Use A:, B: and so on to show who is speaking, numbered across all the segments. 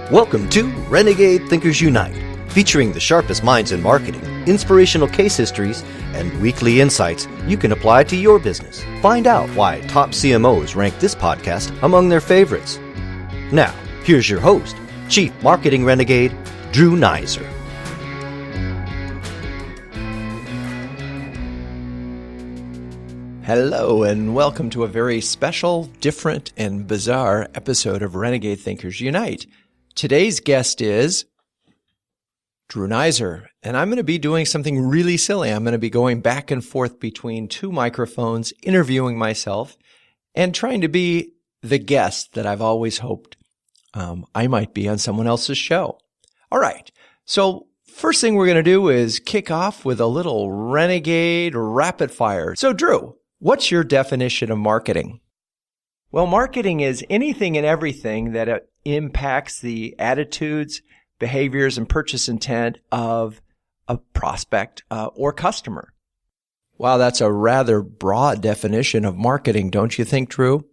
A: Welcome to Renegade Thinkers Unite, featuring the sharpest minds in marketing, inspirational case histories, and weekly insights you can apply to your business. Find out why top CMOs rank this podcast among their favorites. Now, here's your host, Chief Marketing Renegade, Drew Neisser.
B: Hello, and welcome to a very special, different, and bizarre episode of Renegade Thinkers Unite. Today's guest is Drew Neisser, and I'm going to be doing something really silly. I'm going to be going back and forth between two microphones, interviewing myself, and trying to be the guest that I've always hoped I might be on someone else's show. All right, so first thing we're going to do is kick off with a little Renegade rapid fire. So Drew, what's your definition of marketing? Well, marketing is anything and everything that impacts the attitudes, behaviors, and purchase intent of a prospect or customer. Wow, that's a rather broad definition of marketing, don't you think, Drew?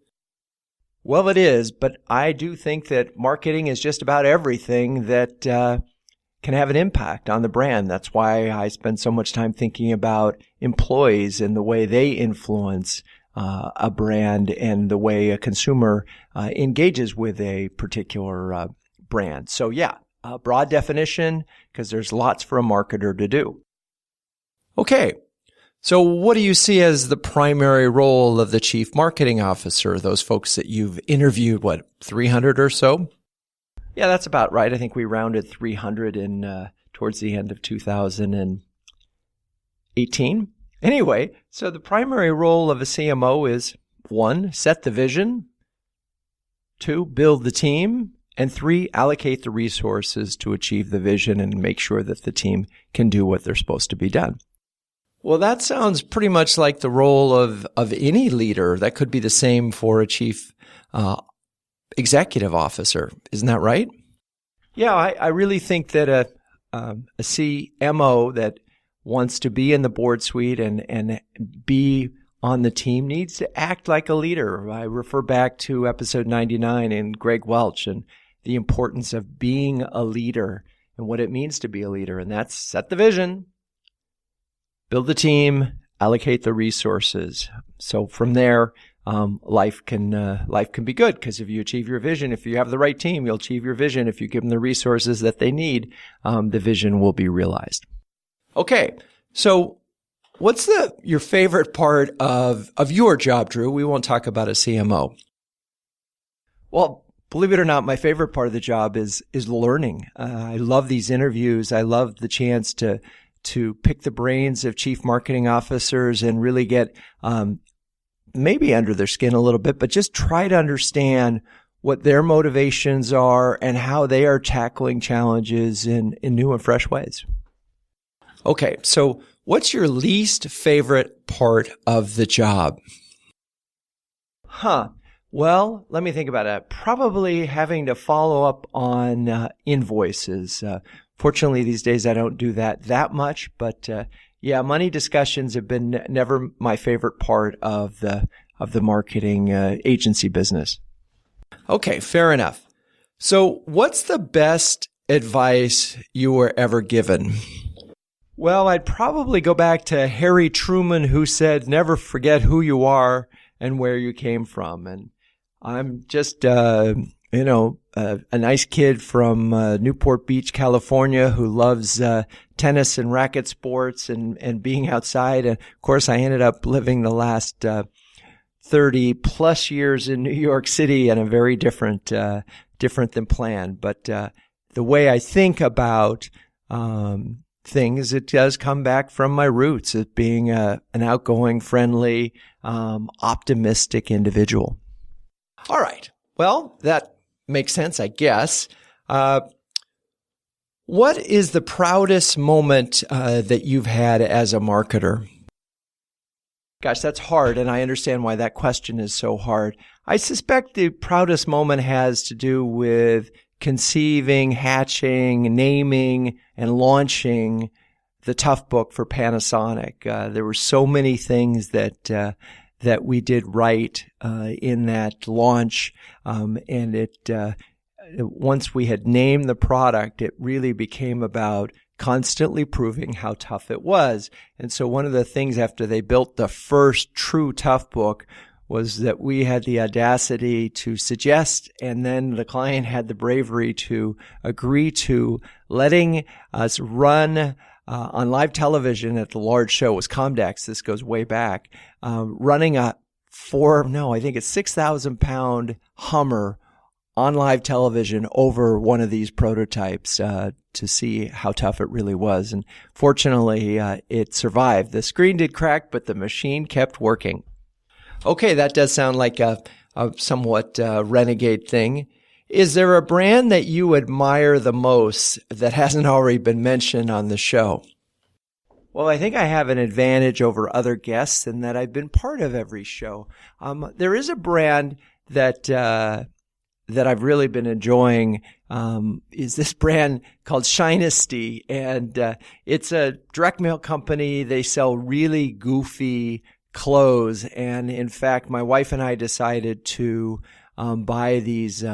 B: Well, it is, but I do think that marketing is just about everything that can have an impact on the brand. That's why I spend so much time thinking about employees and the way they influence a brand and the way a consumer engages with a particular brand. So yeah, a broad definition because there's lots for a marketer to do. Okay, so what do you see as the primary role of the chief marketing officer, those folks that you've interviewed, 300 or so? Yeah, that's about right. I think we rounded 300 in towards the end of 2018. Anyway, so the primary role of a CMO is 1, set the vision, 2, build the team, and 3, allocate the resources to achieve the vision and make sure that the team can do what they're supposed to be done. Well, that sounds pretty much like the role of any leader. That could be the same for a chief executive officer. Isn't that right? Yeah, I really think that a CMO that wants to be in the board suite and be on the team needs to act like a leader. I refer back to episode 99 in Greg Welch and the importance of being a leader and what it means to be a leader. And that's set the vision, build the team, allocate the resources. So from there, life can be good because if you achieve your vision, if you have the right team, you'll achieve your vision. If you give them the resources that they need, the vision will be realized. Okay, so what's your favorite part of your job, Drew? We won't talk about a CMO. Well, believe it or not, my favorite part of the job is learning. I love these interviews. I love the chance to pick the brains of chief marketing officers and really get maybe under their skin a little bit, but just try to understand what their motivations are and how they are tackling challenges in new and fresh ways. Okay, so what's your least favorite part of the job? Well, let me think about it. Probably having to follow up on invoices. Fortunately, these days I don't do that much, but yeah, money discussions have been never my favorite part of the marketing agency business. Okay, fair enough. So what's the best advice you were ever given? Well, I'd probably go back to Harry Truman, who said, never forget who you are and where you came from. And I'm just, a nice kid from Newport Beach, California, who loves tennis and racket sports and being outside. And of course, I ended up living the last 30 plus years in New York City and a very different than planned. But the way I think about things, it does come back from my roots as being an outgoing, friendly, optimistic individual. All right. Well, that makes sense, I guess. What is the proudest moment that you've had as a marketer? Gosh, that's hard, and I understand why that question is so hard. I suspect the proudest moment has to do with conceiving, hatching, naming, and launching the Tough Book for Panasonic. There were so many things that we did right in that launch, and it once we had named the product, it really became about constantly proving how tough it was. And so one of the things after they built the first true tough book was that we had the audacity to suggest, and then the client had the bravery to agree to letting us run on live television at the large show. It was Comdex. This goes way back. Running I think it's 6,000-pound Hummer on live television over one of these prototypes to see how tough it really was. And fortunately, it survived. The screen did crack, but the machine kept working. Okay, that does sound like a somewhat renegade thing. Is there a brand that you admire the most that hasn't already been mentioned on the show? Well, I think I have an advantage over other guests in that I've been part of every show. There is a brand that I've really been enjoying, is this brand called Shinesty, and it's a direct mail company. They sell really goofy clothes, and in fact, my wife and I decided to buy these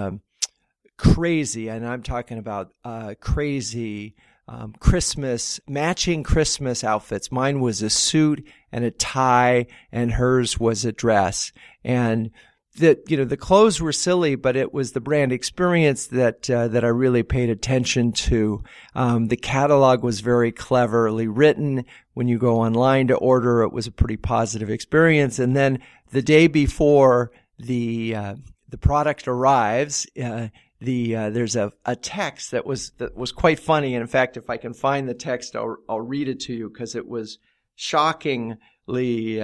B: crazy, and I'm talking about crazy matching Christmas outfits. Mine was a suit and a tie, and hers was a dress. And the clothes were silly, but it was the brand experience that I really paid attention to. The catalog was very cleverly written. When you go online to order, it was a pretty positive experience. And then the day before the product arrives, there's a text that was quite funny. And in fact, if I can find the text, I'll read it to you because it was shockingly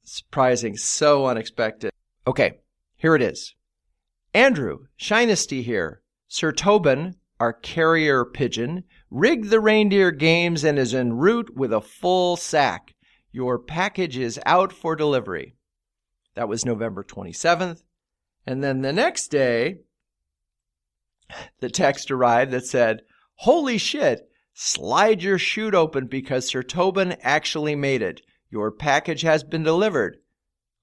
B: surprising, so unexpected. Okay, here it is. Andrew, Shinesty here. Sir Tobin, our carrier pigeon, rigged the reindeer games and is en route with a full sack. Your package is out for delivery. That was November 27th. And then the next day, the text arrived that said, "Holy shit, slide your chute open because Sir Tobin actually made it. Your package has been delivered.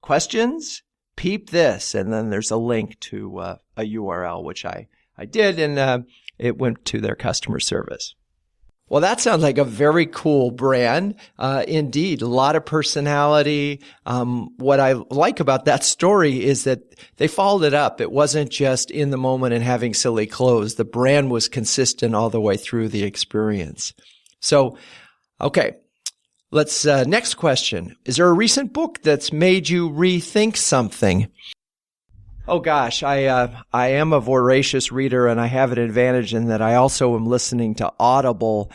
B: Questions? Peep this." And then there's a link to a URL, which I did, and it went to their customer service. Well, that sounds like a very cool brand. Indeed, a lot of personality. What I like about that story is that they followed it up. It wasn't just in the moment and having silly clothes. The brand was consistent all the way through the experience. So, okay. Let's, next question. Is there a recent book that's made you rethink something? Oh gosh, I am a voracious reader, and I have an advantage in that I also am listening to Audible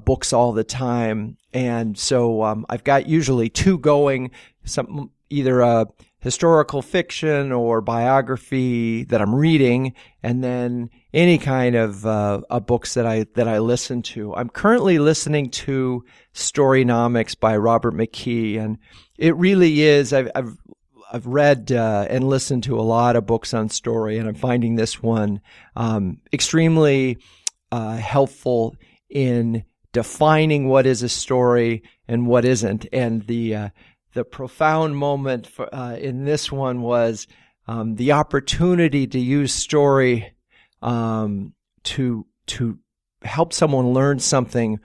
B: books all the time. And so I've got usually two going, either a historical fiction or biography that I'm reading, and then any kind of books that I listen to. I'm currently listening to Storynomics by Robert McKee, and it really is. I've read and listened to a lot of books on story, and I'm finding this one extremely helpful in defining what is a story and what isn't. And the profound moment in this one was the opportunity to use story to help someone learn something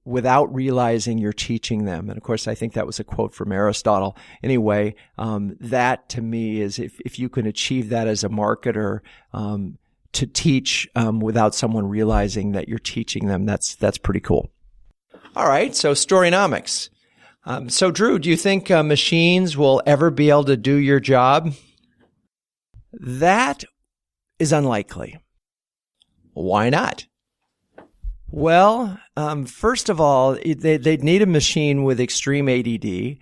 B: without realizing you're teaching them. And of course, I think that was a quote from Aristotle. Anyway, that to me is if you can achieve that as a marketer, to teach without someone realizing that you're teaching them, that's pretty cool. All right, so Storynomics. So Drew, do you think machines will ever be able to do your job? That is unlikely. Why not? Well, first of all, they'd need a machine with extreme ADD.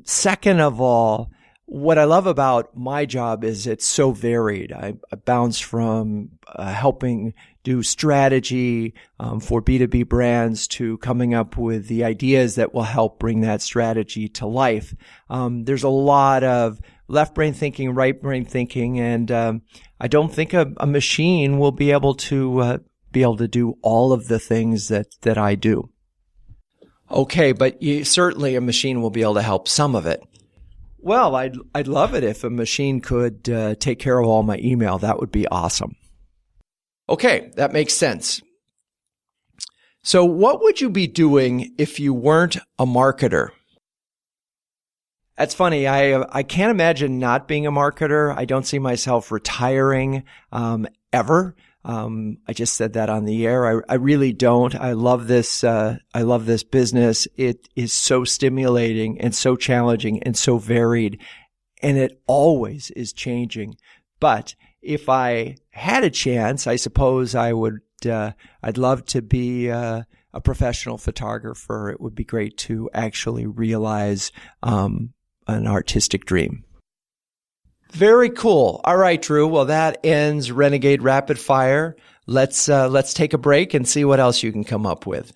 B: Second of all, what I love about my job is it's so varied. I bounce from helping do strategy for B2B brands to coming up with the ideas that will help bring that strategy to life. There's a lot of left brain thinking, right brain thinking, and I don't think a machine will be able to do all of the things that I do. Okay, but certainly a machine will be able to help some of it. Well, I'd love it if a machine could take care of all my email. That would be awesome. Okay, that makes sense. So what would you be doing if you weren't a marketer? That's funny. I can't imagine not being a marketer. I don't see myself retiring ever. I just said that on the air. I really don't. I love this. I love this business. It is so stimulating and so challenging and so varied, and it always is changing. But if I had a chance, I suppose I would. I'd love to be a professional photographer. It would be great to actually realize an artistic dream. Very cool. All right, Drew. Well, that ends Renegade Rapid Fire. Let's take a break and see what else you can come up with.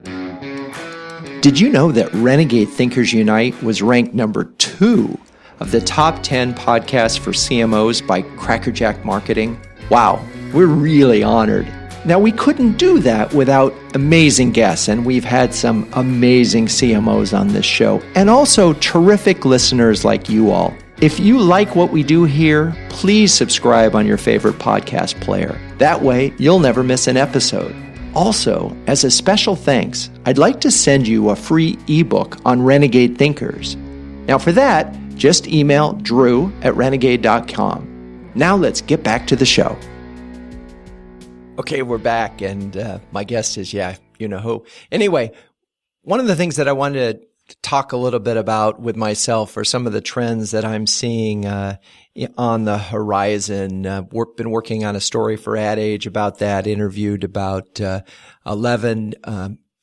B: Did you know that Renegade Thinkers Unite was ranked number 2 of the top 10 podcasts for CMOs by Crackerjack Marketing? Wow, we're really honored. Now, we couldn't do that without amazing guests, and we've had some amazing CMOs on this show, and also terrific listeners like you all. If you like what we do here, please subscribe on your favorite podcast player. That way, you'll never miss an episode. Also, as a special thanks, I'd like to send you a free ebook on Renegade Thinkers. Now, for that, just email drew@renegade.com. Now let's get back to the show. Okay, we're back, and my guest is, you know who. Anyway, one of the things that I wanted to talk a little bit about with myself are some of the trends that I'm seeing on the horizon. Been working on a story for Ad Age about that, interviewed about 11,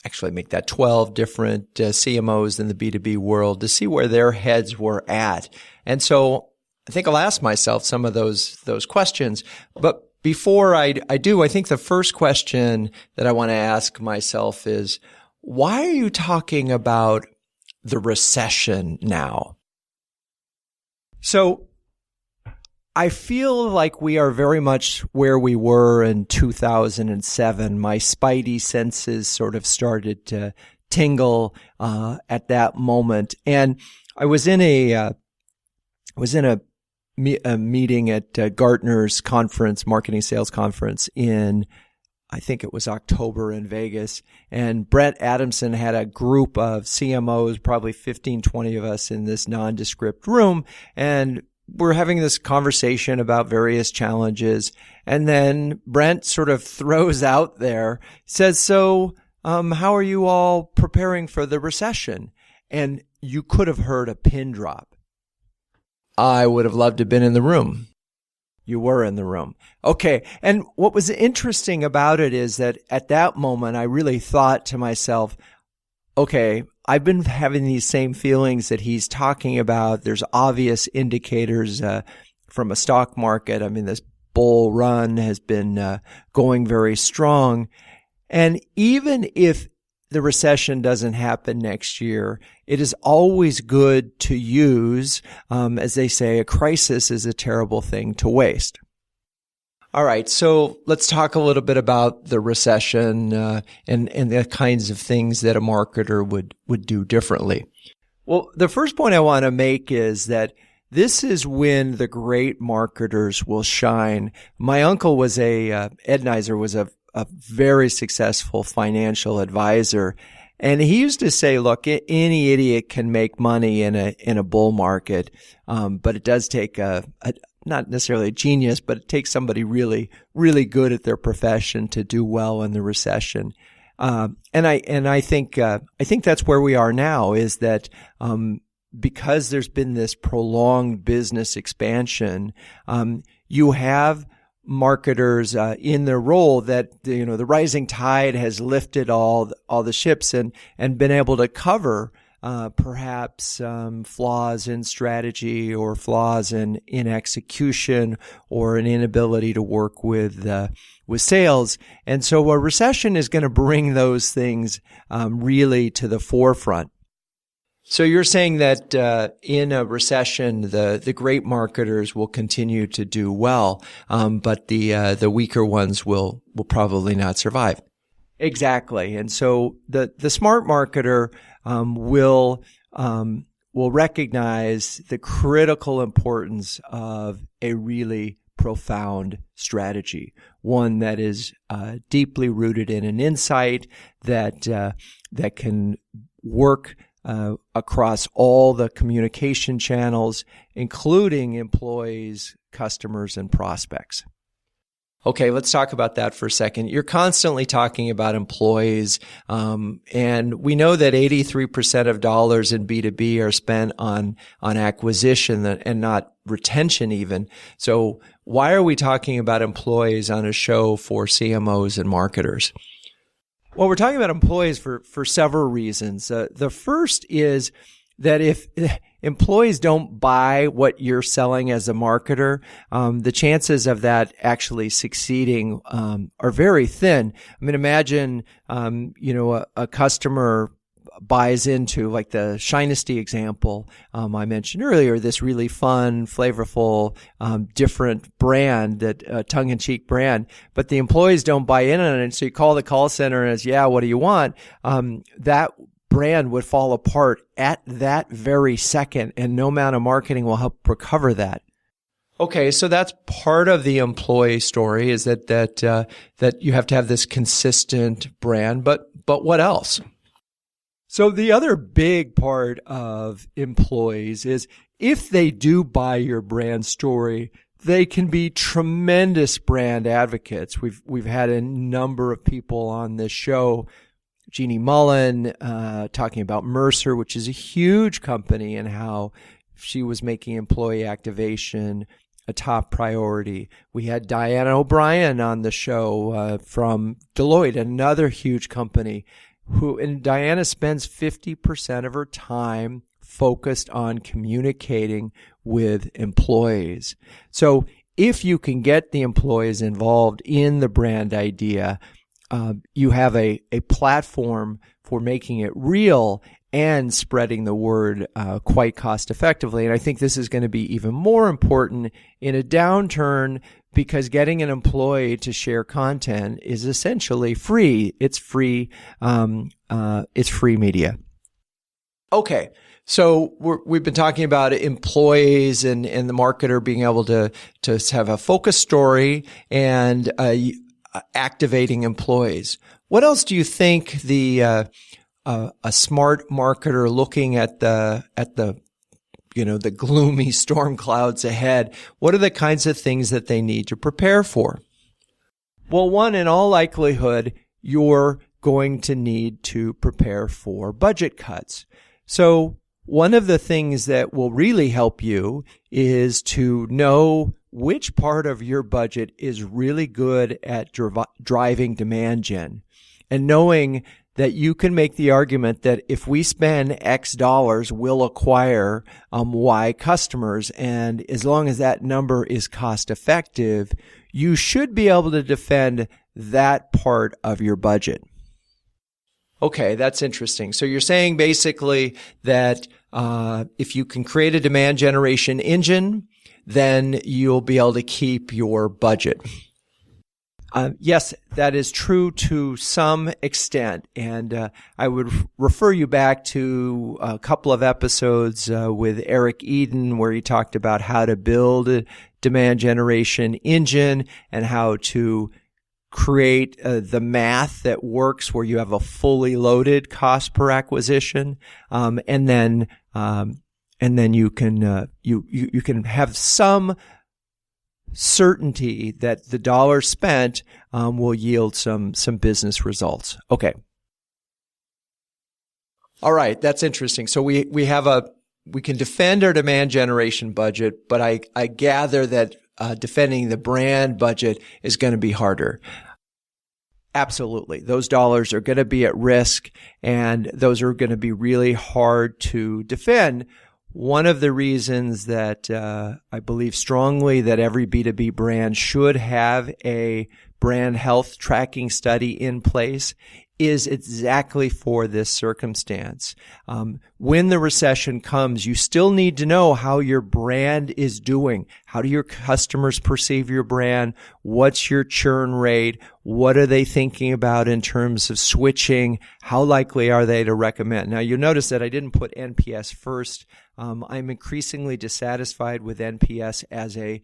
B: actually make that 12 different CMOs in the B2B world to see where their heads were at. And so I think I'll ask myself some of those questions, but before I do, I think the first question that I want to ask myself is, why are you talking about the recession now? So I feel like we are very much where we were in 2007. My spidey senses sort of started to tingle at that moment. And I was in a meeting at Gartner's conference, marketing sales conference in, I think it was October in Vegas. And Brett Adamson had a group of CMOs, probably 15, 20 of us in this nondescript room. And we're having this conversation about various challenges. And then Brent sort of throws out there, says, so how are you all preparing for the recession? And you could have heard a pin drop. I would have loved to have been in the room. You were in the room. Okay. And what was interesting about it is that at that moment, I really thought to myself, okay, I've been having these same feelings that he's talking about. There's obvious indicators from a stock market. I mean, this bull run has been going very strong. And even if the recession doesn't happen next year, it is always good to use, as they say, a crisis is a terrible thing to waste. All right, so let's talk a little bit about the recession and the kinds of things that a marketer would do differently. Well, the first point I want to make is that this is when the great marketers will shine. My uncle was Ed Neisser was a very successful financial advisor. And he used to say, look, any idiot can make money in a bull market. But it does take not necessarily a genius, but it takes somebody really, really good at their profession to do well in the recession. And I think that's where we are now, is that, because there's been this prolonged business expansion, you have marketers in their role that, you know, the rising tide has lifted all the ships and been able to cover perhaps flaws in strategy or flaws in execution or an inability to work with sales. And so a recession is going to bring those things really to the forefront. So you're saying that in a recession, the great marketers will continue to do well, but the weaker ones will probably not survive. Exactly. And so the smart marketer will recognize the critical importance of a really profound strategy, one that is deeply rooted in an insight that can work across all the communication channels, including employees, customers, and prospects. Okay, let's talk about that for a second. You're constantly talking about employees, and we know that 83% of dollars in B2B are spent on acquisition and not retention even. So why are we talking about employees on a show for CMOs and marketers? Well, we're talking about employees for several reasons. The first is that if employees don't buy what you're selling as a marketer, the chances of that actually succeeding are very thin. I mean, imagine a customer buys into, like the Shinesty example I mentioned earlier, this really fun, flavorful, different brand, that tongue-in-cheek brand, but the employees don't buy in on it. So you call the call center and it's, yeah, what do you want? That brand would fall apart at that very second, and no amount of marketing will help recover that. Okay, so that's part of the employee story, is that you have to have this consistent brand, but what else? So the other big part of employees is if they do buy your brand story, they can be tremendous brand advocates. We've had a number of people on this show, Jeannie Mullen, talking about Mercer, which is a huge company, and how she was making employee activation a top priority. We had Diana O'Brien on the show from Deloitte, another huge company, and Diana spends 50% of her time focused on communicating with employees. So if you can get the employees involved in the brand idea, you have a platform for making it real and spreading the word quite cost effectively. And I think this is going to be even more important in a downturn, because getting an employee to share content is essentially free. It's free. It's free media. Okay. So we've been talking about employees and the marketer being able to have a focused story and activating employees. What else do you think a smart marketer looking at the gloomy storm clouds ahead, what are the kinds of things that they need to prepare for? Well, one, in all likelihood, you're going to need to prepare for budget cuts. So one of the things that will really help you is to know which part of your budget is really good at driving demand gen, and knowing that you can make the argument that if we spend X dollars, we'll acquire Y customers. And as long as that number is cost effective, you should be able to defend that part of your budget. Okay, that's interesting. So you're saying basically that if you can create a demand generation engine, then you'll be able to keep your budget. Yes, that is true to some extent. And I would refer you back to a couple of episodes with Eric Eden, where he talked about how to build a demand generation engine and how to create the math that works, where you have a fully loaded cost per acquisition, and then you can have some certainty that the dollar spent will yield some business results. Okay. All right, that's interesting. So we can defend our demand generation budget, but I gather that defending the brand budget is going to be harder. Absolutely. Those dollars are going to be at risk, and those are going to be really hard to defend. One of the reasons that I believe strongly that every B2B brand should have a brand health tracking study in place is exactly for this circumstance. When the recession comes, you still need to know how your brand is doing. How do your customers perceive your brand? What's your churn rate? What are they thinking about in terms of switching? How likely are they to recommend? Now, you'll notice that I didn't put NPS first. I'm increasingly dissatisfied with NPS as a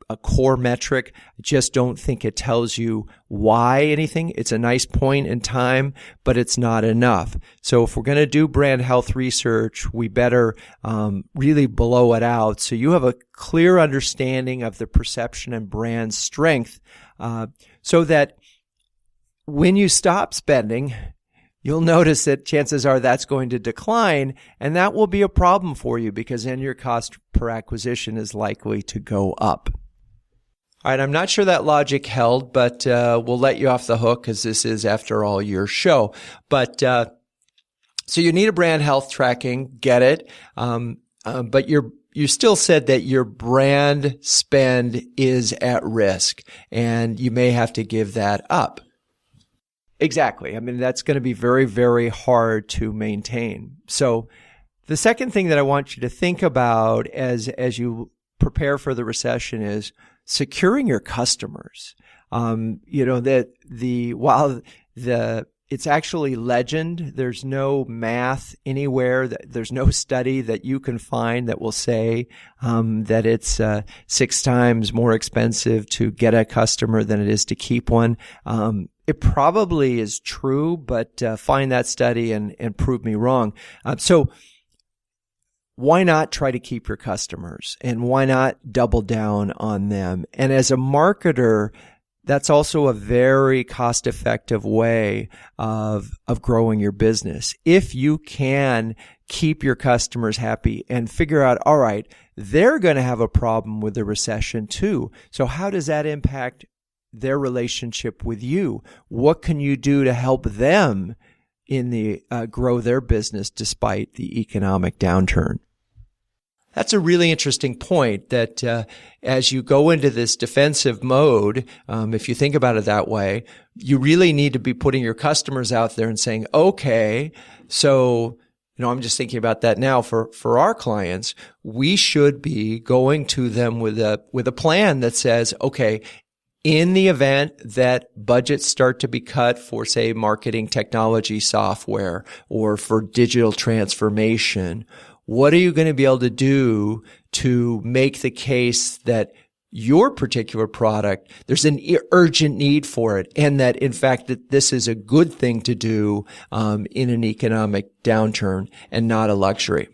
B: a core metric. I just don't think it tells you why anything. It's a nice point in time, but it's not enough. So if we're going to do brand health research, we better really blow it out so you have a clear understanding of the perception and brand strength, so that when you stop spending, you'll notice that chances are that's going to decline, and that will be a problem for you because then your cost per acquisition is likely to go up. All right, I'm not sure that logic held, but we'll let you off the hook because this is, after all, your show. But so you need a brand health tracking, get it, but you still said that your brand spend is at risk, and you may have to give that up. Exactly. I mean, that's going to be very, very hard to maintain. So the second thing that I want you to think about as you prepare for the recession is securing your customers. It's actually legend. There's no math anywhere. There's no study that you can find that will say that it's 6 times more expensive to get a customer than it is to keep one. It probably is true, but find that study and prove me wrong. So why not try to keep your customers, and why not double down on them? And as a marketer, that's also a very cost-effective way of growing your business. If you can keep your customers happy and figure out, all right, they're going to have a problem with the recession too. So how does that impact their relationship with you? What can you do to help them grow their business despite the economic downturn? That's a really interesting point that as you go into this defensive mode, if you think about it that way, you really need to be putting your customers out there and saying, okay, so, I'm just thinking about that now for our clients, we should be going to them with a plan that says, okay, in the event that budgets start to be cut for, say, marketing technology software or for digital transformation, what are you going to be able to do to make the case that your particular product, there's an urgent need for it, and that, in fact, that this is a good thing to do in an economic downturn and not a luxury?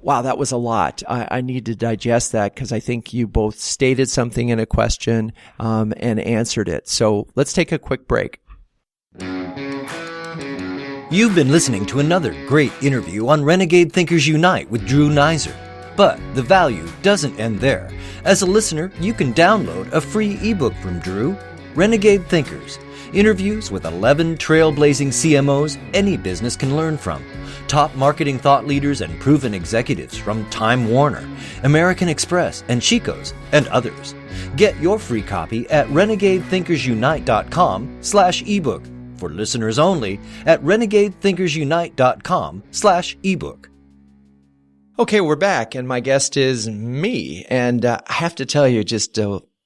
B: Wow, that was a lot. I need to digest that because I think you both stated something in a question and answered it. So let's take a quick break.
A: You've been listening to another great interview on Renegade Thinkers Unite with Drew Neisser. But the value doesn't end there. As a listener, you can download a free ebook from Drew, Renegade Thinkers, interviews with 11 trailblazing CMOs any business can learn from. Top marketing thought leaders and proven executives from Time Warner, American Express, and Chico's, and others. Get your free copy at renegadethinkersunite.com/ebook. For listeners only at renegadethinkersunite.com/ebook.
B: Okay, we're back, and my guest is me. And I have to tell you,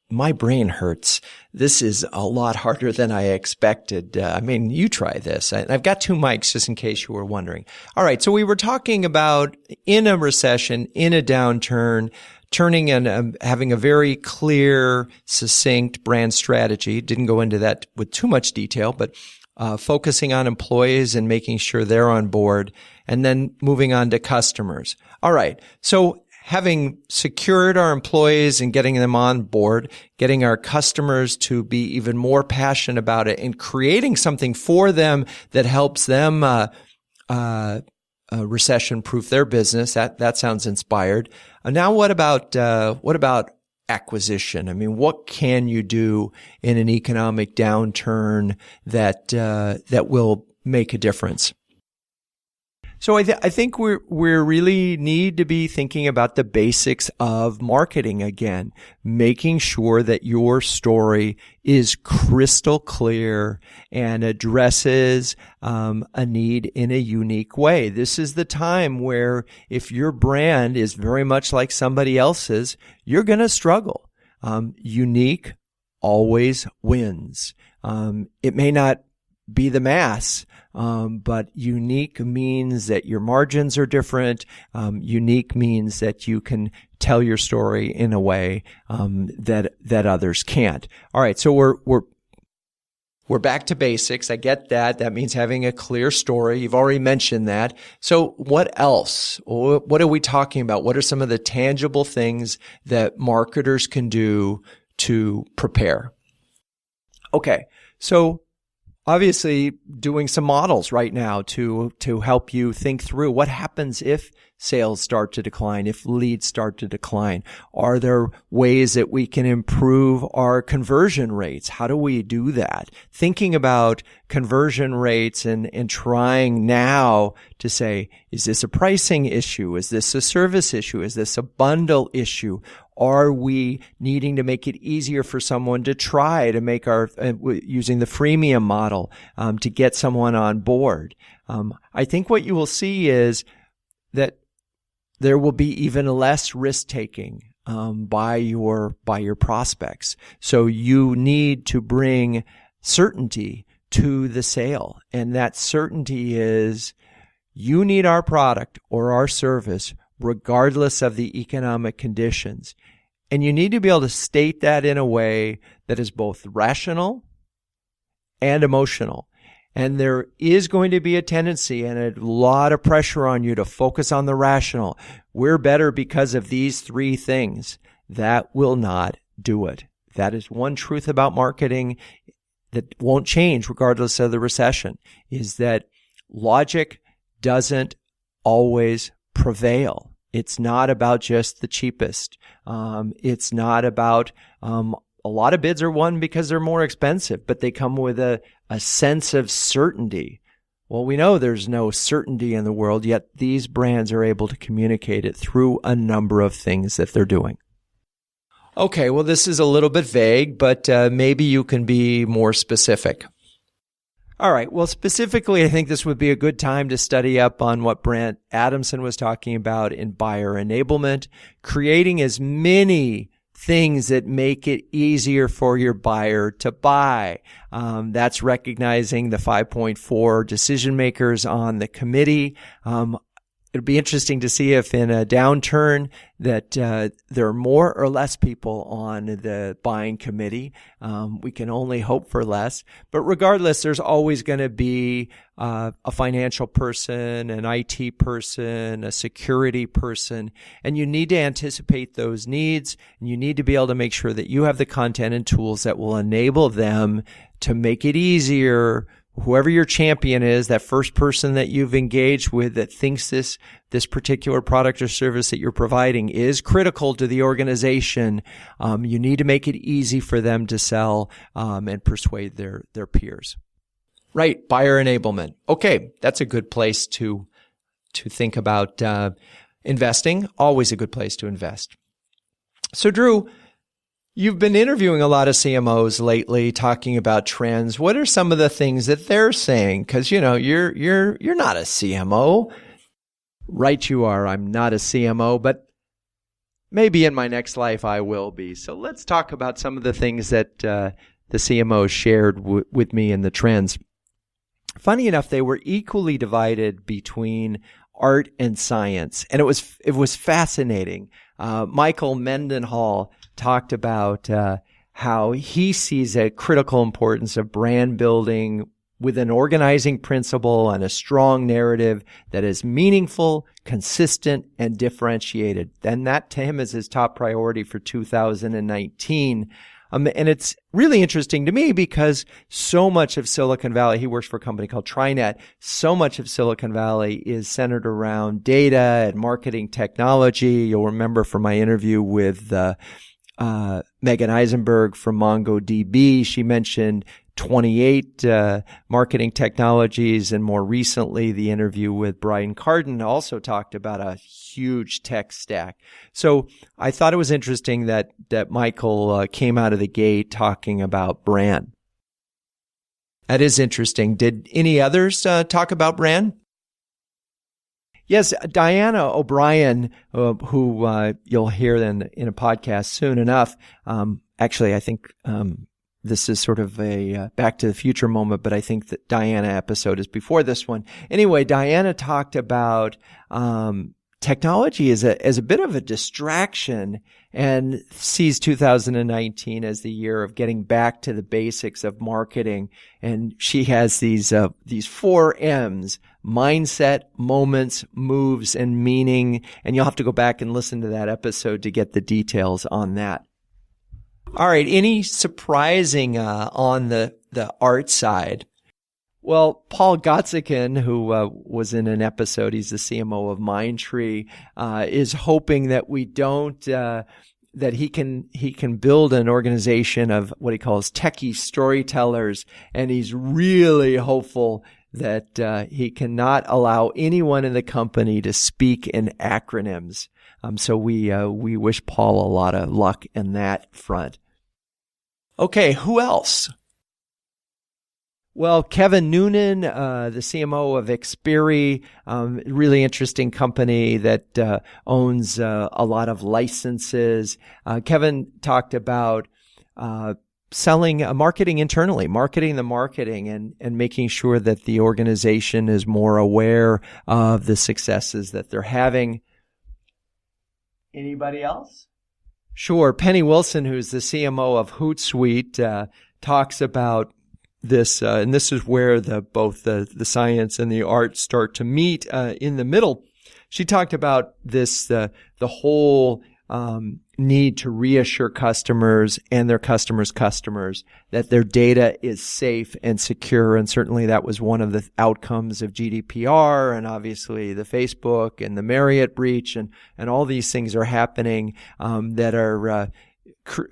B: my brain hurts. This is a lot harder than I expected. You try this. I've got 2 mics just in case you were wondering. All right, so we were talking about in a recession, in a downturn, turning and having a very clear, succinct brand strategy. Didn't go into that with too much detail, but focusing on employees and making sure they're on board, and then moving on to customers. All right. So having secured our employees and getting them on board, getting our customers to be even more passionate about it, and creating something for them that helps them recession-proof their business. That sounds inspired. Now, what about acquisition? What can you do in an economic downturn that will make a difference? So I think we really need to be thinking about the basics of marketing again, making sure that your story is crystal clear and addresses a need in a unique way. This is the time where if your brand is very much like somebody else's, you're going to struggle. Unique always wins. It may not be the mass, but unique means that your margins are different. Unique means that you can tell your story in a way that others can't. All right, so we're back to basics. I get that. That means having a clear story. You've already mentioned that. So what else? What are we talking about? What are some of the tangible things that marketers can do to prepare? Okay, so obviously doing some models right now to help you think through what happens if sales start to decline, if leads start to decline. Are there ways that we can improve our conversion rates? How do we do that? Thinking about conversion rates and trying now to say, is this a pricing issue? Is this a service issue? Is this a bundle issue? Are we needing to make it easier for someone to try to make using the freemium model, to get someone on board? I think what you will see is that there will be even less risk taking, by your prospects. So you need to bring certainty to the sale. And that certainty is you need our product or our service regardless of the economic conditions. And you need to be able to state that in a way that is both rational and emotional. And there is going to be a tendency and a lot of pressure on you to focus on the rational. We're better because of these three things. That will not do it. That is one truth about marketing that won't change regardless of the recession, is that logic doesn't always prevail. It's not about just the cheapest. It's not about, a lot of bids are won because they're more expensive, but they come with a sense of certainty. Well, we know there's no certainty in the world, yet these brands are able to communicate it through a number of things that they're doing. Okay, well, this is a little bit vague, but maybe you can be more specific. All right, well, specifically, I think this would be a good time to study up on what Brent Adamson was talking about in buyer enablement, creating as many things that make it easier for your buyer to buy. That's recognizing the 5.4 decision makers on the committee. It'll be interesting to see if in a downturn that there are more or less people on the buying committee. We can only hope for less. But regardless, there's always going to be a financial person, an IT person, a security person, and you need to anticipate those needs, and you need to be able to make sure that you have the content and tools that will enable them to make it easier. Whoever your champion is, that first person that you've engaged with that thinks this particular product or service that you're providing is critical to the organization, you need to make it easy for them to sell and persuade their peers. Right, buyer enablement. Okay, that's a good place to think about investing. Always a good place to invest. So, Drew, you've been interviewing a lot of CMOs lately, talking about trends. What are some of the things that they're saying? Because you're not a CMO, right? You are. I'm not a CMO, but maybe in my next life I will be. So let's talk about some of the things that the CMOs shared with me in the trends. Funny enough, they were equally divided between art and science, and it was fascinating. Michael Mendenhall talked about how he sees a critical importance of brand building with an organizing principle and a strong narrative that is meaningful, consistent, and differentiated. And that to him is his top priority for 2019. And it's really interesting to me because so much of Silicon Valley, he works for a company called TriNet, so much of Silicon Valley is centered around data and marketing technology. You'll remember from my interview with Megan Eisenberg from MongoDB, she mentioned 28 marketing technologies, and more recently the interview with Brian Carden also talked about a huge tech stack. So I thought it was interesting that Michael came out of the gate talking about brand. That is interesting. Did any others talk about brand? Yes, Diana O'Brien, who you'll hear in a podcast soon enough. Actually, I think this is sort of a Back to the Future moment, but I think that Diana episode is before this one. Anyway, Diana talked about technology as a bit of a distraction and sees 2019 as the year of getting back to the basics of marketing. And she has these 4 M's: mindset, moments, moves, and meaning. And you'll have to go back and listen to that episode to get the details on that. All right. Any surprising on the art side? Well, Paul Gotzikin, who was in an episode, he's the CMO of Mindtree, is hoping that we don't that he can build an organization of what he calls techie storytellers, and he's really hopeful that he cannot allow anyone in the company to speak in acronyms. So we wish Paul a lot of luck in that front. Okay, who else? Well, Kevin Noonan, the CMO of Xperi, really interesting company that owns a lot of licenses. Kevin talked about selling marketing internally, marketing the marketing, and making sure that the organization is more aware of the successes that they're having. Anybody else? Sure. Penny Wilson, who's the CMO of Hootsuite, talks about this, and this is where both the science and the art start to meet in the middle. She talked about this, the whole need to reassure customers and their customers' customers that their data is safe and secure. And certainly that was one of the outcomes of GDPR, and obviously the Facebook and the Marriott breach, and all these things are happening that are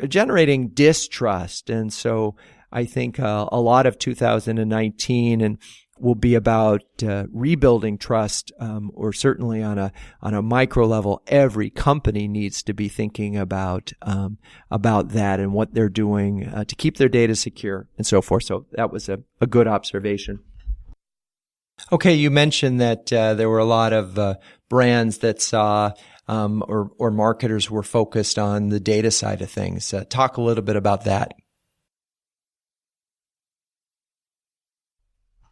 B: generating distrust. And so I think a lot of 2019 and will be about rebuilding trust, or certainly on a micro level. Every company needs to be thinking about that and what they're doing to keep their data secure and so forth. So that was a good observation. Okay, you mentioned that there were a lot of brands that saw or marketers were focused on the data side of things. Talk a little bit about that.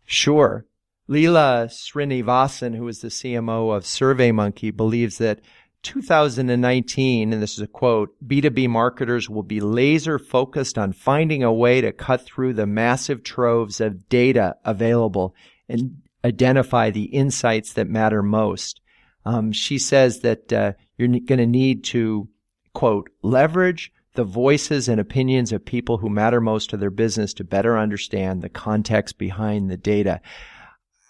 B: Sure. Leela Srinivasan, who is the CMO of SurveyMonkey, believes that 2019, and this is a quote, B2B marketers will be laser focused on finding a way to cut through the massive troves of data available and identify the insights that matter most. She says that you're going to need to, quote, leverage the voices and opinions of people who matter most to their business to better understand the context behind the data.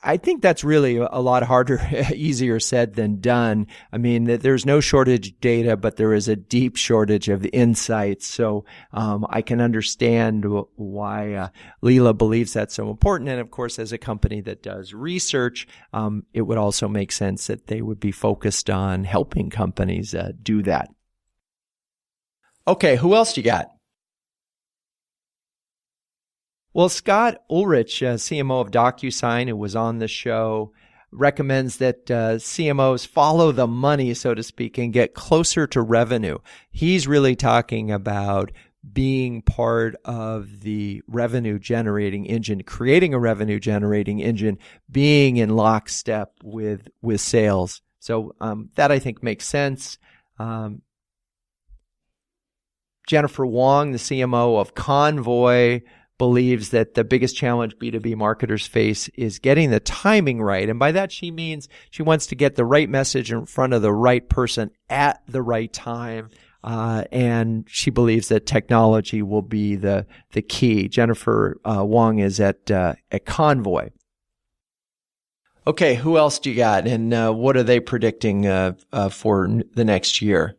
B: I think that's really a lot harder, easier said than done. I mean, there's no shortage of data, but there is a deep shortage of insights. So I can understand why Leela believes that's so important. And of course, as a company that does research, it would also make sense that they would be focused on helping companies do that. Okay, who else you got? Well, Scott Ulrich, CMO of DocuSign, who was on the show, recommends that CMOs follow the money, so to speak, and get closer to revenue. He's really talking about being part of the revenue-generating engine, creating a revenue-generating engine, being in lockstep with sales. So that, I think, makes sense. Jennifer Wong, the CMO of Convoy, believes that the biggest challenge B2B marketers face is getting the timing right. And by that, she means she wants to get the right message in front of the right person at the right time. And she believes that technology will be the key. Jennifer Wong is at Convoy. Okay, who else do you got? And what are they predicting for the next year?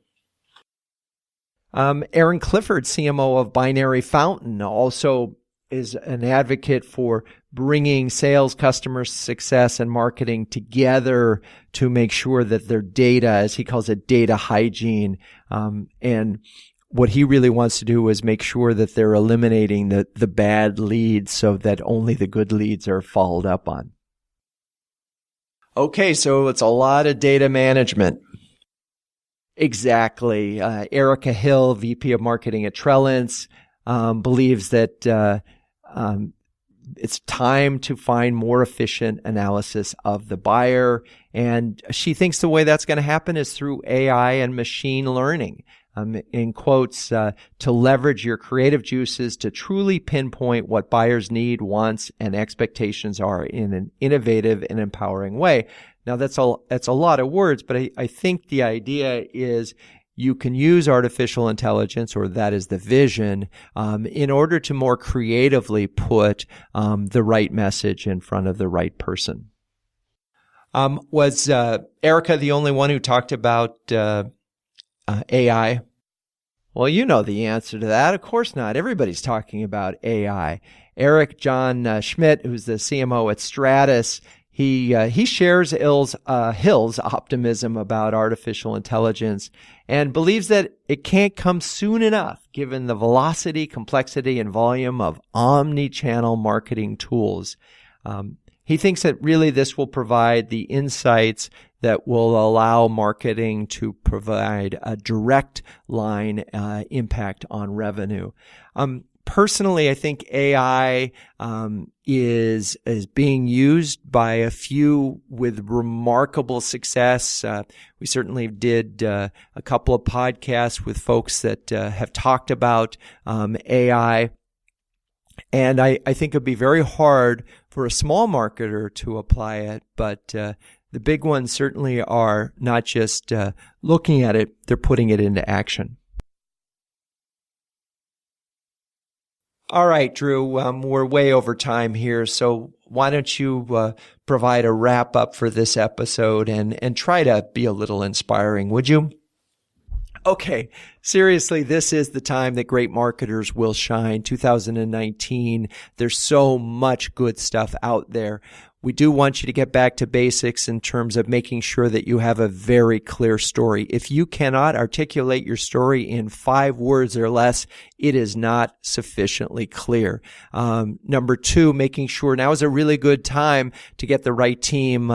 B: Aaron Clifford, CMO of Binary Fountain, also is an advocate for bringing sales, customer success, and marketing together to make sure that their data, as he calls it, data hygiene. And what he really wants to do is make sure that they're eliminating the bad leads so that only the good leads are followed up on. Okay, so it's a lot of data management. Exactly. Erica Hill, VP of Marketing at Trellance, believes that it's time to find more efficient analysis of the buyer. And she thinks the way that's going to happen is through AI and machine learning. In quotes, to leverage your creative juices to truly pinpoint what buyers' need, wants, and expectations are in an innovative and empowering way. Now, that's a lot of words, but I think the idea is you can use artificial intelligence, or that is the vision, in order to more creatively put the right message in front of the right person. Was Erica the only one who talked about AI? Well, you know the answer to that. Of course not. Everybody's talking about AI. Eric John Schmidt, who's the CMO at Stratus, he shares Hill's optimism about artificial intelligence and believes that it can't come soon enough given the velocity, complexity, and volume of omni-channel marketing tools. He thinks that really this will provide the insights that will allow marketing to provide a direct line impact on revenue. Personally, I think AI is being used by a few with remarkable success. We certainly did a couple of podcasts with folks that have talked about AI. And I think it'd be very hard for a small marketer to apply it, but the big ones certainly are not just looking at it, they're putting it into action. All right, Drew, we're way over time here, so why don't you provide a wrap up for this episode and try to be a little inspiring, would you? Okay, seriously, this is the time that great marketers will shine. 2019, there's so much good stuff out there. We do want you to get back to basics in terms of making sure that you have a very clear story. If you cannot articulate your story in 5 words or less, it is not sufficiently clear. Number 2, making sure now is a really good time to get the right team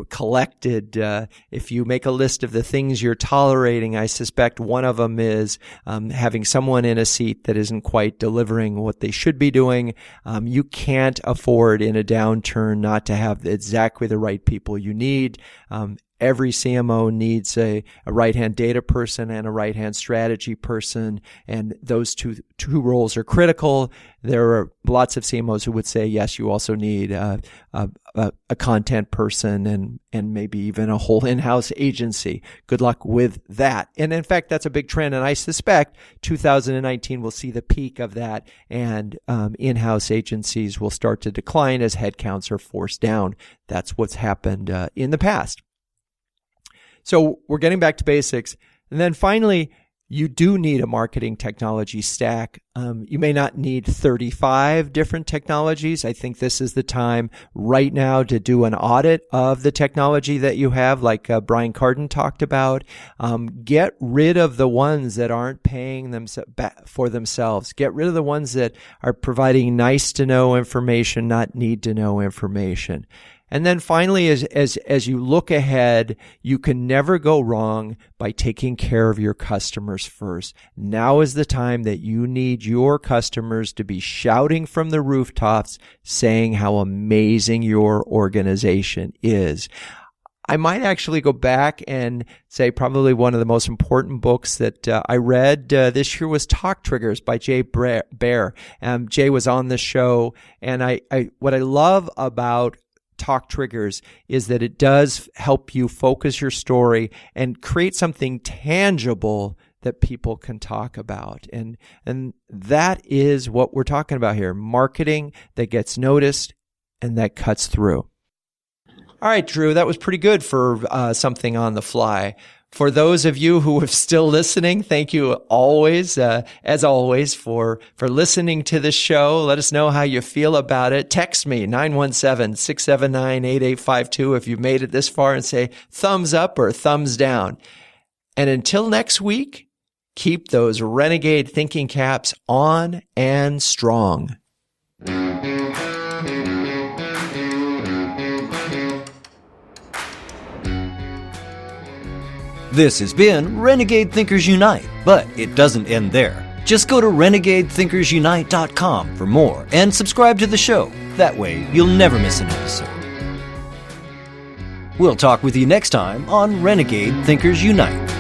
B: collected. If you make a list of the things you're tolerating, I suspect one of them is having someone in a seat that isn't quite delivering what they should be doing. You can't afford in a downturn not to have exactly the right people you need. Every CMO needs a right-hand data person and a right-hand strategy person, and those two roles are critical. There are lots of CMOs who would say, yes, you also need a content person and maybe even a whole in-house agency. Good luck with that. And in fact, that's a big trend, and I suspect 2019 will see the peak of that, and in-house agencies will start to decline as headcounts are forced down. That's what's happened in the past. So we're getting back to basics. And then finally, you do need a marketing technology stack. You may not need 35 different technologies. I think this is the time right now to do an audit of the technology that you have, like Brian Carden talked about. Get rid of the ones that aren't paying for themselves. Get rid of the ones that are providing nice to know information, not need to know information. And then finally, as you look ahead, you can never go wrong by taking care of your customers first. Now is the time that you need your customers to be shouting from the rooftops, saying how amazing your organization is. I might actually go back and say probably one of the most important books that I read this year was Talk Triggers by Jay Baer. Jay was on the show, and what I love about Talk Triggers is that it does help you focus your story and create something tangible that people can talk about. And that is what we're talking about here. Marketing that gets noticed and that cuts through. All right, Drew, that was pretty good for something on the fly. For those of you who are still listening, thank you always, as always, for listening to this show. Let us know how you feel about it. Text me, 917-679-8852 if you've made it this far, and say thumbs up or thumbs down. And until next week, keep those Renegade thinking caps on and strong.
A: This has been Renegade Thinkers Unite, but it doesn't end there. Just go to renegadethinkersunite.com for more and subscribe to the show. That way, you'll never miss an episode. We'll talk with you next time on Renegade Thinkers Unite.